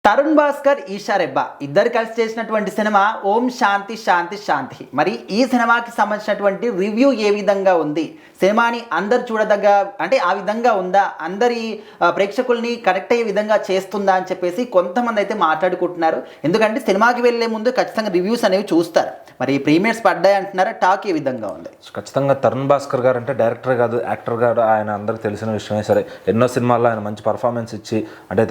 తరుణ్ భాస్కర్, ఈషా రెబ్బా ఇద్దరు కలిసి చేసినటువంటి సినిమా ఓం శాంతి శాంతి శాంతి. మరి ఈ సినిమాకి సంబంధించినటువంటి రివ్యూ ఏ విధంగా ఉంది? సినిమాని అందరు చూడదగ్గ అంటే ఆ విధంగా ఉందా? అందరి ప్రేక్షకుల్ని కనెక్ట్ అయ్యే విధంగా చేస్తుందా అని చెప్పేసి కొంతమంది అయితే మాట్లాడుకుంటున్నారు. ఎందుకంటే సినిమాకి వెళ్ళే ముందు ఖచ్చితంగా రివ్యూస్ అనేవి చూస్తారు. మరి ప్రీమియర్స్ పడ్డాయి అంటున్నారా? టాక్ ఏ విధంగా ఉంది? ఖచ్చితంగా తరుణ్ భాస్కర్ గారు అంటే డైరెక్టర్ కాదు, యాక్టర్ గారు. ఆయన అందరికి తెలిసిన విషయమే. సరే, ఎన్నో సినిమాల్లో ఆయన మంచి పర్ఫార్మెన్స్ ఇచ్చి అంటే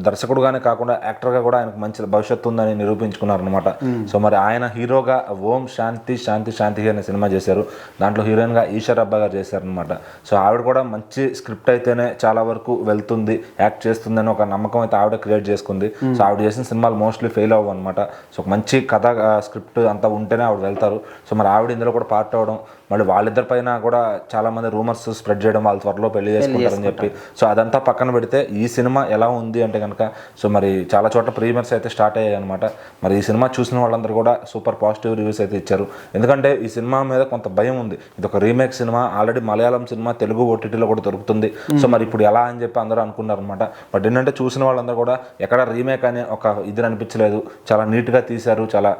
దర్శకుడుగానే కాకుండా యాక్టర్గా కూడా ఆయనకు మంచి భవిష్యత్తు ఉందని నిరూపించుకున్నారనమాట. సో మరి ఆయన హీరోగా ఓం శాంతి శాంతి శాంతి అనే సినిమా చేశారు. దాంట్లో హీరోయిన్గా ఈషా రెబ్బా గారు చేశారనమాట. సో ఆవిడ కూడా మంచి స్క్రిప్ట్ అయితేనే చాలా వరకు వెళ్తుంది, యాక్ట్ చేస్తుందని ఒక నమ్మకం అయితే ఆవిడ క్రియేట్ చేసుకుంది. సో ఆవిడ చేసిన సినిమాలు మోస్ట్లీ ఫెయిల్ అవ్వవు అనమాట. సో మంచి కథ స్క్రిప్ట్ అంతా ఉంటేనే ఆవిడ వెళ్తారు. సో మరి ఆవిడ ఇందులో కూడా పార్ట్ అవ్వడం, మళ్ళీ వాళ్ళిద్దరి పైన కూడా చాలా మంది రూమర్స్ స్ప్రెడ్ చేయడం, వాళ్ళు త్వరలో పెళ్లి చేసుకుంటారని చెప్పి. సో అదంతా పక్కన పెడితే ఈ సినిమా ఎలా ఉంది అంటే కనుక సో మరి చాలా చోట్ల ప్రీమియర్స్ అయితే స్టార్ట్ అయ్యాయి అనమాట. మరి ఈ సినిమా చూసిన వాళ్ళందరూ కూడా సూపర్ పాజిటివ్ రివ్యూస్ అయితే ఇచ్చారు. ఎందుకంటే ఈ సినిమా మీద కొంత భయం ఉంది. ఇది ఒక remake cinema, already Malayalam cinema Telugu ఓటీటీలో కూడా దొరుకుతుంది. సో మరి ఇప్పుడు ఎలా అని చెప్పి అందరూ అనుకున్నారు అనమాట. బట్ ఏంటంటే చూసిన వాళ్ళందరూ కూడా ఎక్కడ రీమేక్ అనే ఒక ఇది అనిపించలేదు, చాలా నీట్గా తీశారు, చాలా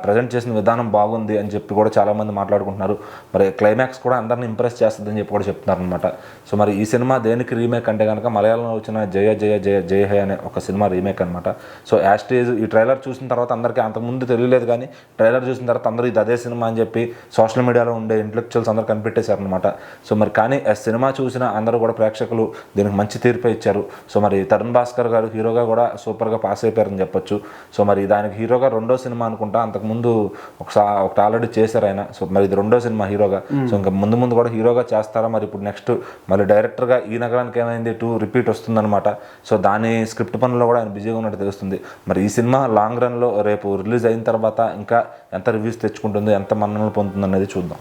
ప్రజెంట్ చేసిన విధానం బాగుంది అని చెప్పి కూడా చాలామంది మాట్లాడుకుంటున్నారు. మరి క్లైమాక్స్ కూడా అందరిని ఇంప్రెస్ చేస్తుందని చెప్పి కూడా చెప్తున్నారు అనమాట. సో మరి ఈ సినిమా దేనికి రీమేక్ అంటే కనుక మలయాళంలో వచ్చిన జయ జయ జయ జయ హే అనే ఒక సినిమా రీమేక్ అనమాట. సో యాస్టేజ్ ఈ ట్రైలర్ చూసిన తర్వాత అందరికీ అంతకుముందు తెలియలేదు, కానీ ట్రైలర్ చూసిన తర్వాత అందరూ ఇది అదే సినిమా అని చెప్పి సోషల్ మీడియాలో ఉండే ఇంటలెక్చువల్స్ అందరూ కనిపెట్టేశారనమాట. సో మరి కానీ ఆ సినిమా చూసిన అందరూ కూడా ప్రేక్షకులు దీనికి మంచి తీర్పు ఇచ్చారు. సో మరి తరుణ్ భాస్కర్ గారు హీరోగా కూడా సూపర్గా పాస్ అయిపోయారని చెప్పొచ్చు. సో మరి దానికి హీరోగా రెండో సినిమా అనుకుంటా, అంతకుముందు ఒకటి ఆల్రెడీ చేశారు ఆయన. సో మరి ఇది రెండో సినిమా హీరోగా. సో ఇంకా ముందు ముందు కూడా హీరోగా చేస్తారా? మరి ఇప్పుడు నెక్స్ట్ మళ్ళీ డైరెక్టర్గా ఈ నగరానికి ఏమైంది 2 రిపీట్ వస్తుందన్నమాట. సో దాని స్క్రిప్ట్ పనుల్లో కూడా ఆయన బిజీగా ఉన్నట్టు తెలుస్తుంది. మరి ఈ సినిమా లాంగ్ రన్లో రేపు రిలీజ్ అయిన తర్వాత ఇంకా ఎంత రివ్యూస్ తెచ్చుకుంటుంది, ఎంత మన్ననలు పొందుతుంది అనేది చూద్దాం.